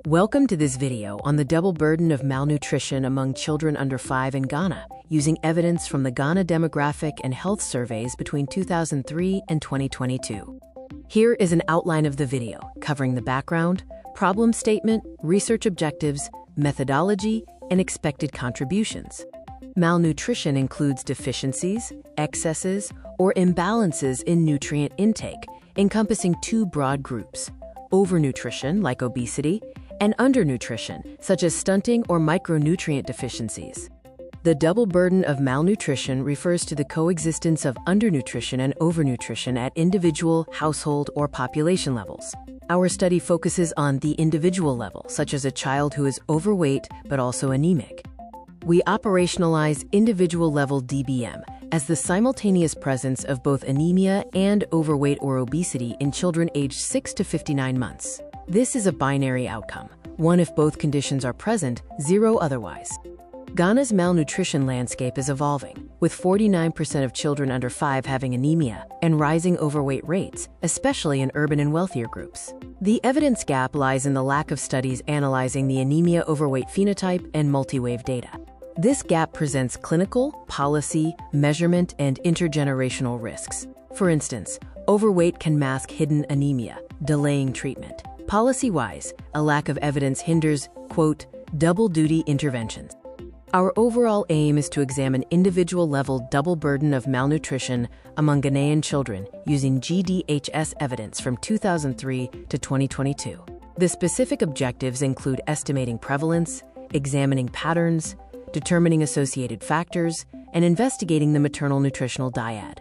Welcome to this video on the double burden of malnutrition among children under 5 in Ghana, using evidence from the Ghana Demographic and Health Surveys between 2003 and 2022. Here is an outline of the video, covering the background, problem statement, research objectives, methodology, and expected contributions. Malnutrition includes deficiencies, excesses, or imbalances in nutrient intake, encompassing two broad groups: overnutrition, like obesity, and undernutrition, such as stunting or micronutrient deficiencies. The double burden of malnutrition refers to the coexistence of undernutrition and overnutrition at individual, household, or population levels. Our study focuses on the individual level, such as a child who is overweight but also anemic. We operationalize individual-level DBM as the simultaneous presence of both anemia and overweight or obesity in children aged 6 to 59 months. This is a binary outcome, 1 if both conditions are present, 0 otherwise. Ghana's malnutrition landscape is evolving, with 49% of children under 5 having anemia and rising overweight rates, especially in urban and wealthier groups. The evidence gap lies in the lack of studies analyzing the anemia-overweight phenotype and multi-wave data. This gap presents clinical, policy, measurement, and intergenerational risks. For instance, overweight can mask hidden anemia, delaying treatment. Policy-wise, a lack of evidence hinders, quote, double-duty interventions. Our overall aim is to examine individual-level double burden of malnutrition among Ghanaian children using GDHS evidence from 2003 to 2022. The specific objectives include estimating prevalence, examining patterns, determining associated factors, and investigating the maternal nutritional dyad.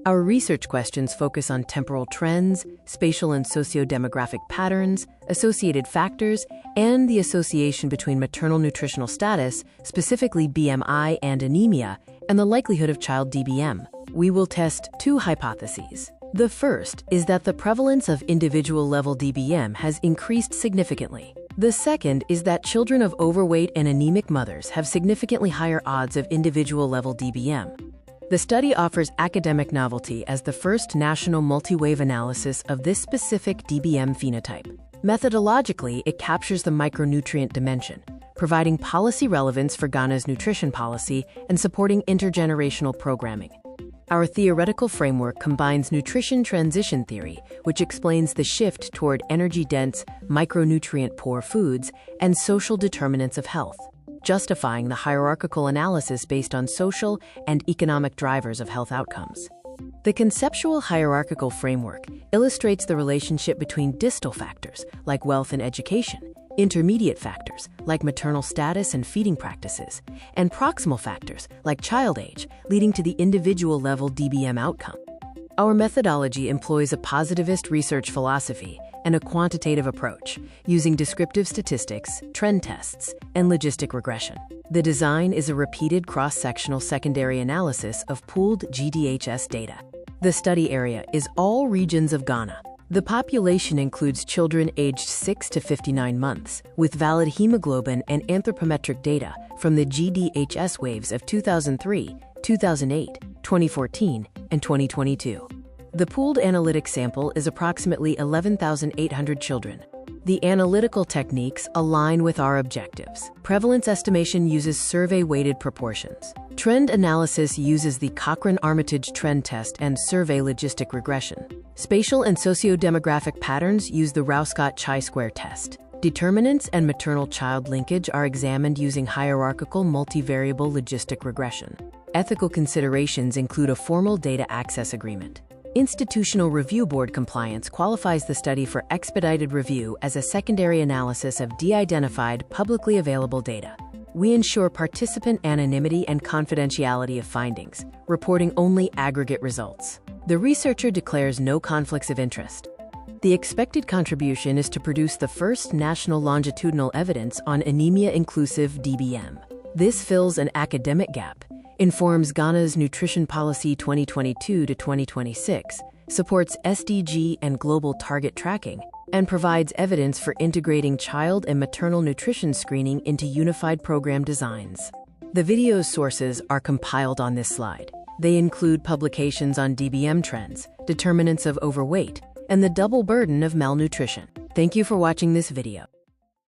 Our research questions focus on temporal trends, spatial and socio-demographic patterns, associated factors, and the association between maternal nutritional status, specifically BMI and anemia, and the likelihood of child DBM. We will test 2 hypotheses. The first is that the prevalence of individual-level DBM has increased significantly. The second is that children of overweight and anemic mothers have significantly higher odds of individual-level DBM. The study offers academic novelty as the first national multi-wave analysis of this specific DBM phenotype. Methodologically, it captures the micronutrient dimension, providing policy relevance for Ghana's nutrition policy and supporting intergenerational programming. Our theoretical framework combines nutrition transition theory, which explains the shift toward energy-dense, micronutrient-poor foods, and social determinants of health, justifying the hierarchical analysis based on social and economic drivers of health outcomes. The conceptual hierarchical framework illustrates the relationship between distal factors, like wealth and education, intermediate factors, like maternal status and feeding practices, and proximal factors, like child age, leading to the individual-level DBM outcome. Our methodology employs a positivist research philosophy and a quantitative approach, using descriptive statistics, trend tests, and logistic regression. The design is a repeated cross-sectional secondary analysis of pooled GDHS data. The study area is all regions of Ghana. The population includes children aged 6 to 59 months, with valid hemoglobin and anthropometric data from the GDHS waves of 2003, 2008, 2014, and 2022. The pooled analytic sample is approximately 11,800 children. The analytical techniques align with our objectives. Prevalence estimation uses survey-weighted proportions. Trend analysis uses the Cochrane-Armitage trend test and survey logistic regression. Spatial and socio-demographic patterns use the Rao-Scott chi-square test. Determinants and maternal-child linkage are examined using hierarchical multivariable logistic regression. Ethical considerations include a formal data access agreement. Institutional Review Board compliance qualifies the study for expedited review as a secondary analysis of de-identified, publicly available data. We ensure participant anonymity and confidentiality of findings, reporting only aggregate results. The researcher declares no conflicts of interest. The expected contribution is to produce the first national longitudinal evidence on anemia-inclusive DBM. This fills an academic gap, informs Ghana's Nutrition Policy 2022 to 2026, supports SDG and global target tracking, and provides evidence for integrating child and maternal nutrition screening into unified program designs. The video's sources are compiled on this slide. They include publications on DBM trends, determinants of overweight, and the double burden of malnutrition. Thank you for watching this video.